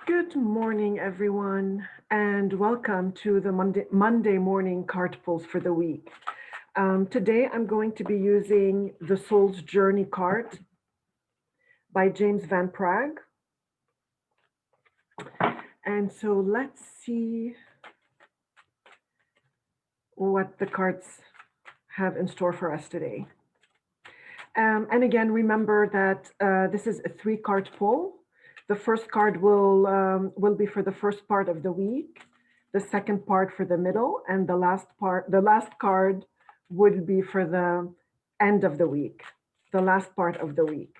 Good morning, everyone, and welcome to the Monday morning card pulls for the week. Today, I'm going to be using the Soul's Journey card by James Van Praagh. And so let's see what the cards have in store for us today. And again, remember that this is a three-card pull. The first card will be for the first part of the week, the second part for the middle, and the last card would be for the end of the week, the last part of the week.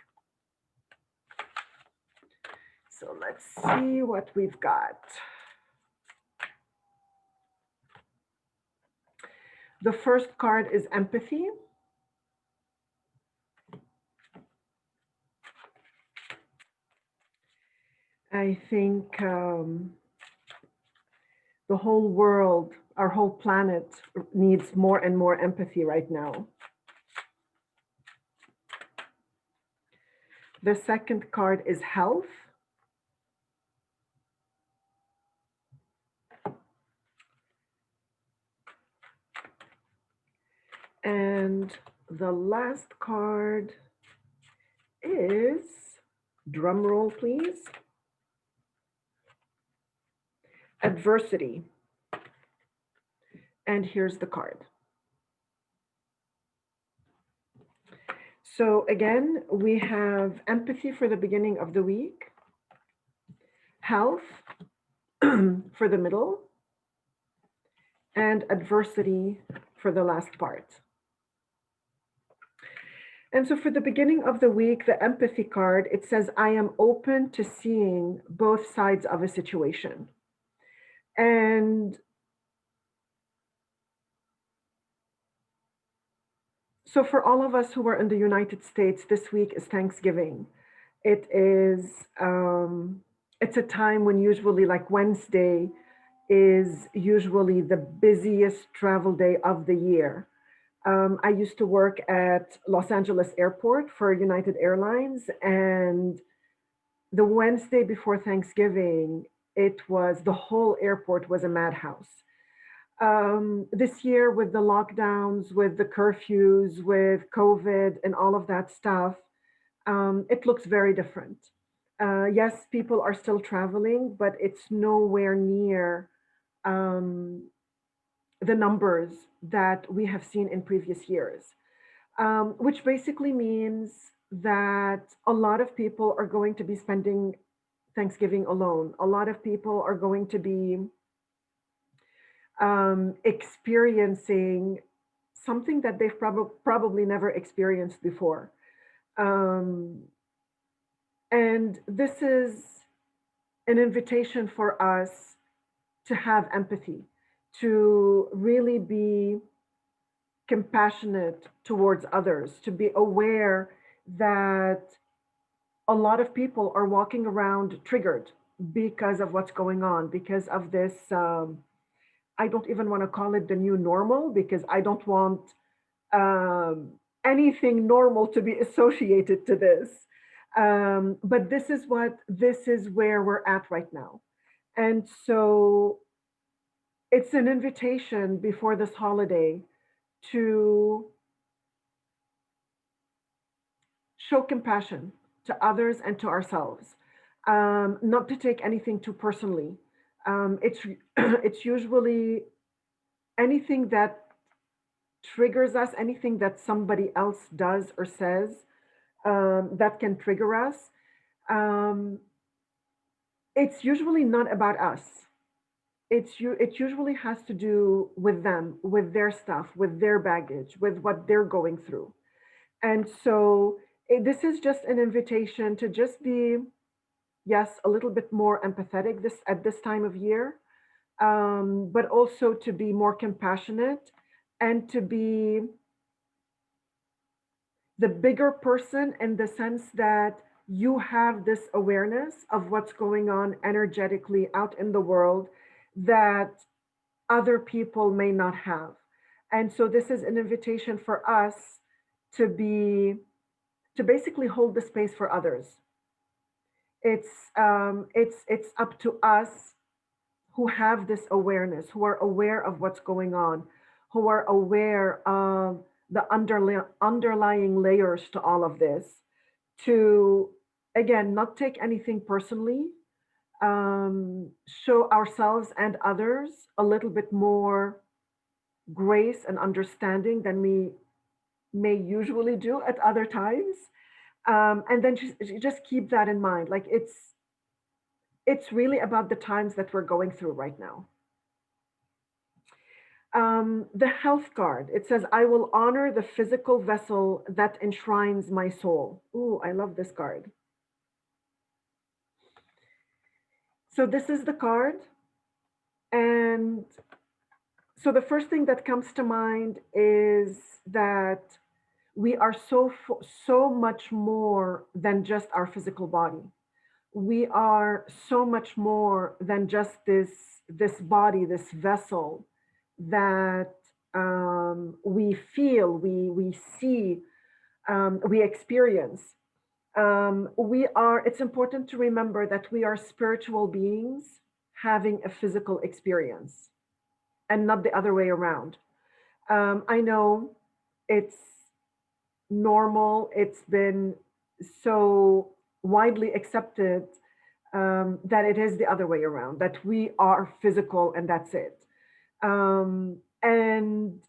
So let's see what we've got. The first card is empathy. I think the whole world, our whole planet needs more and more empathy right now. The second card is health. And the last card is, drum roll please, adversity. And here's the card. So again, we have empathy for the beginning of the week, health for the middle, and adversity for the last part. And so for the beginning of the week, the empathy card, it says, I am open to seeing both sides of a situation. And so for all of us who are in the United States, this week is Thanksgiving. It is, it's a time when usually like Wednesday is usually the busiest travel day of the year. I used to work at Los Angeles Airport for United Airlines, and the Wednesday before Thanksgiving, the whole airport was a madhouse. This year, with the lockdowns, with the curfews, with COVID, and all of that stuff, it looks very different. Yes, people are still traveling, but it's nowhere near um, the numbers that we have seen in previous years, which basically means that a lot of people are going to be spending Thanksgiving alone. A lot of people are going to be experiencing something that they've probably never experienced before. Um, and this is an invitation for us to have empathy, to really be compassionate towards others, to be aware that a lot of people are walking around triggered because of what's going on, because of this. I don't even want to call it the new normal because I don't want um, anything normal to be associated to this. But this is where we're at right now. And so it's an invitation before this holiday to show compassion to others and to ourselves, not to take anything too personally. It's it's usually anything that triggers us, anything that somebody else does or says that can trigger us. Um, it's usually not about us. It usually has to do with them, with their stuff, with their baggage, with what they're going through. And so this is just an invitation to just be, yes, a little bit more empathetic this at this time of year, but also to be more compassionate and to be the bigger person in the sense that you have this awareness of what's going on energetically out in the world that other people may not have. And so this is an invitation for us to be to basically hold the space for others, It's up to us who have this awareness, who are aware of what's going on, who are aware of the underlying layers to all of this, to again not take anything personally, show ourselves and others a little bit more grace and understanding than we may usually do at other times. And then just keep that in mind. Like it's really about the times that we're going through right now. The health card, it says, I will honor the physical vessel that enshrines my soul. Ooh, I love this card. So this is the card. And so the first thing that comes to mind is that we are so much more than just our physical body. We are so much more than just this body, this vessel that we feel, we see, we experience. We are. It's important to remember that we are spiritual beings having a physical experience, and not the other way around. I know it's normal. It's been so widely accepted that it is the other way around, that we are physical and that's it. And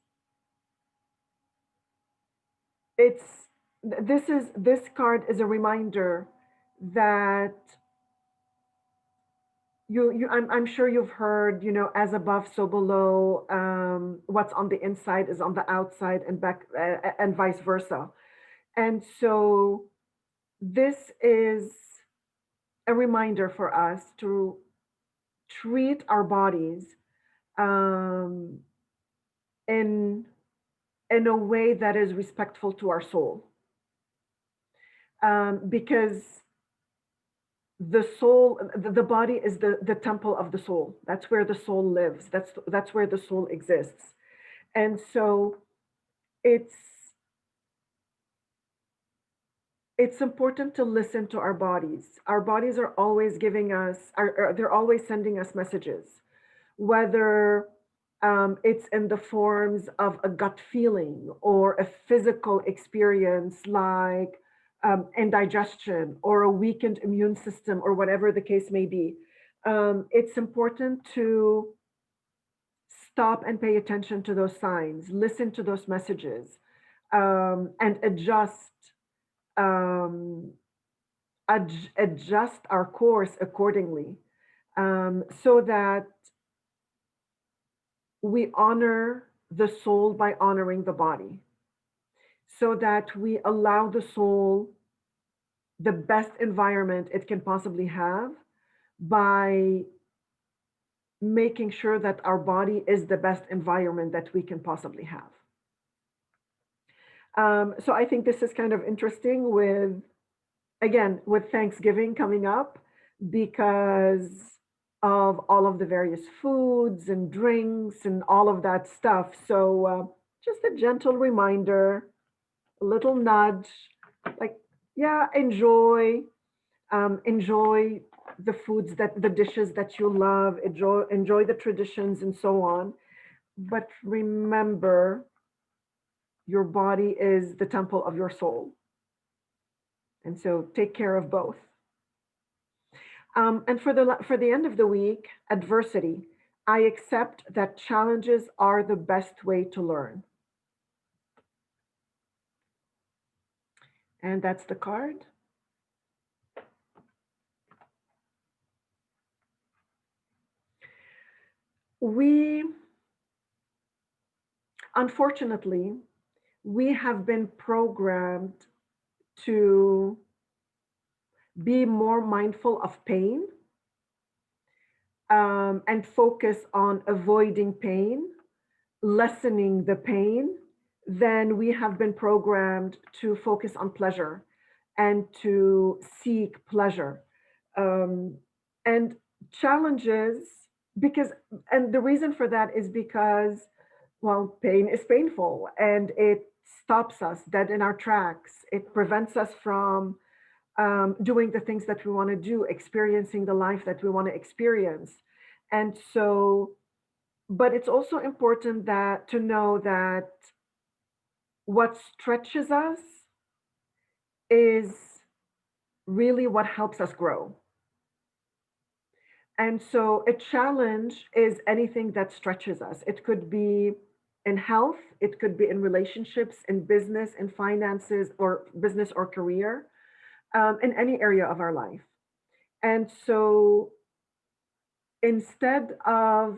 it's this card is a reminder that I'm sure you've heard, as above so below, what's on the inside is on the outside and back, and vice versa. And so this is a reminder for us to treat our bodies um, in a way that is respectful to our soul, because the soul, the body is the temple of the soul. That's where the soul lives. That's where the soul exists. And so it's it's important to listen to our bodies. Our bodies are always giving us, they're always sending us messages, whether it's in the forms of a gut feeling or a physical experience like indigestion or a weakened immune system or whatever the case may be. It's important to stop and pay attention to those signs, listen to those messages, and um, adjust our course accordingly, so that we honor the soul by honoring the body, so that we allow the soul the best environment it can possibly have by making sure that our body is the best environment that we can possibly have. So I think this is kind of interesting with, again, with Thanksgiving coming up, because of all of the various foods and drinks and all of that stuff. So just a gentle reminder, a little nudge, like, yeah, enjoy the foods, that the dishes that you love, enjoy the traditions and so on. But remember, your body is the temple of your soul. And so take care of both. And for the end of the week, adversity. I accept that challenges are the best way to learn. And that's the card. We, unfortunately, we have been programmed to be more mindful of pain, and focus on avoiding pain, lessening the pain, then we have been programmed to focus on pleasure and to seek pleasure. Um, and challenges, because, and the reason for that is because, well, pain is painful and it stops us dead in our tracks. It prevents us from doing the things that we want to do, experiencing the life that we want to experience. And so, but it's also important that to know that what stretches us is really what helps us grow. And so a challenge is anything that stretches us. It could be in health, it could be in relationships, in business, in finances, or business or career, in any area of our life. And so instead of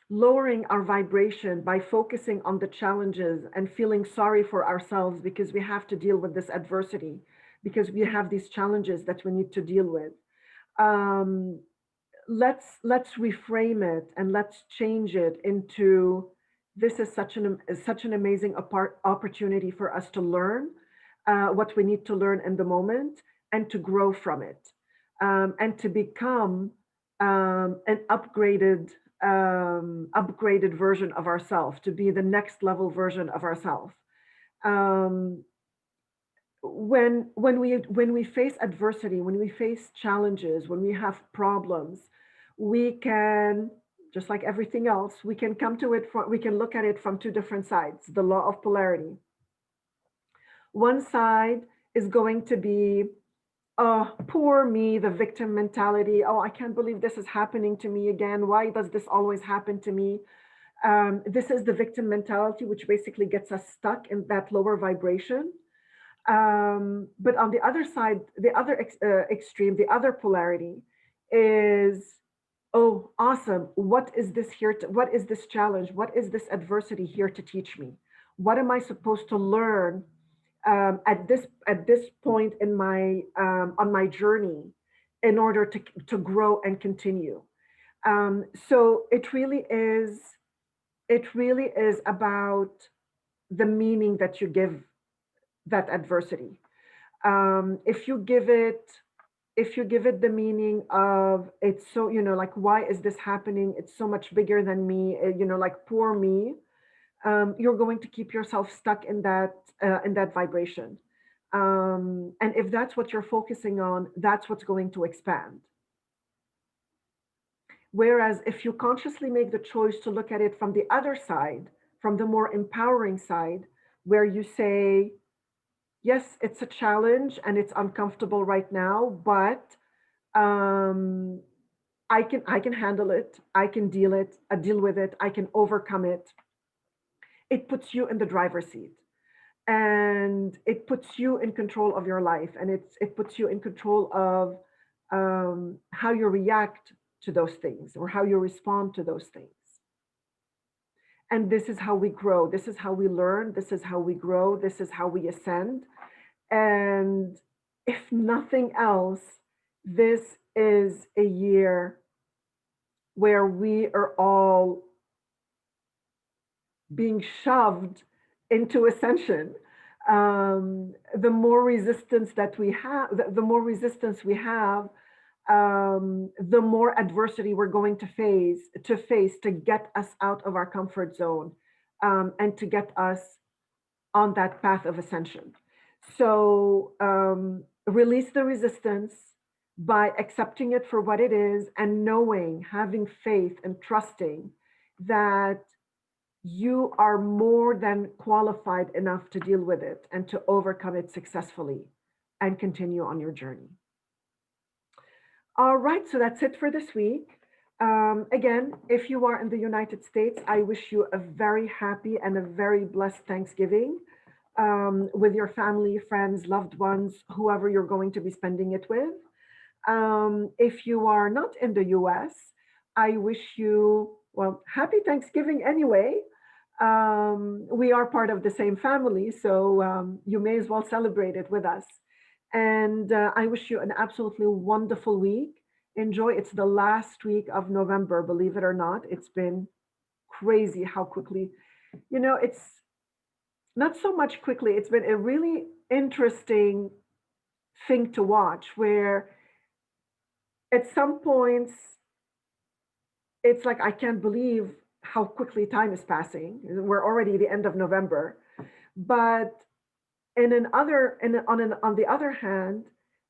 lowering our vibration by focusing on the challenges and feeling sorry for ourselves because we have to deal with this adversity, because we have these challenges that we need to deal with, um, let's reframe it and let's change it into this is such an amazing opportunity for us to learn what we need to learn in the moment and to grow from it, and to become an upgraded version of ourselves, to be the next level version of ourselves. um, when we face adversity, when we face challenges, when we have problems, we can, just like everything else, we can come to it from, we can look at it from two different sides, the law of polarity. One side is going to be, oh, poor me, the victim mentality. Oh, I can't believe this is happening to me again. Why does this always happen to me? This is the victim mentality, which basically gets us stuck in that lower vibration. But on the other side, the other extreme, the other polarity is, oh, awesome. What is this challenge? What is this adversity here to teach me? What am I supposed to learn at this point in my on my journey in order to grow and continue? So it really is about the meaning that you give that adversity. If you give it, if you give it the meaning of, it's so, like, why is this happening, it's so much bigger than me, like, poor me, you're going to keep yourself stuck in that vibration. And if that's what you're focusing on, that's what's going to expand. Whereas if you consciously make the choice to look at it from the other side, from the more empowering side, where you say, yes, it's a challenge and it's uncomfortable right now, but um, I can handle it. I can deal with it. I can overcome it. It puts you in the driver's seat, and it puts you in control of your life, and it puts you in control of how you react to those things or how you respond to those things. And this is how we grow. This is how we learn. This is how we grow. This is how we ascend. And if nothing else, this is a year where we are all being shoved into ascension. The more resistance that we have, the more resistance we have, the more adversity we're going to face to get us out of our comfort zone, and to get us on that path of ascension. So release the resistance by accepting it for what it is and knowing, having faith and trusting that you are more than qualified enough to deal with it and to overcome it successfully and continue on your journey. All right, so that's it for this week. Again, if you are in the United States, I wish you a very happy and a very blessed Thanksgiving, with your family, friends, loved ones, whoever you're going to be spending it with. If you are not in the US, I wish you, well, happy Thanksgiving anyway. We are part of the same family, so you may as well celebrate it with us. And I wish you an absolutely wonderful week. Enjoy. It's the last week of November, believe it or not. It's been crazy how quickly, it's not so much quickly, it's been a really interesting thing to watch where at some points it's like I can't believe how quickly time is passing. We're already the end of November, but On the other hand,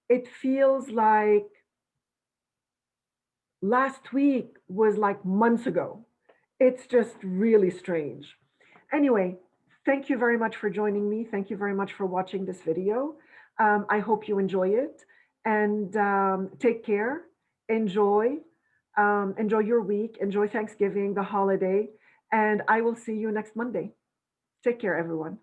it feels like last week was like months ago. It's just really strange. Anyway, thank you very much for joining me. Thank you very much for watching this video. I hope you enjoy it, and take care. Enjoy. Enjoy your week. Enjoy Thanksgiving, the holiday, and I will see you next Monday. Take care, everyone.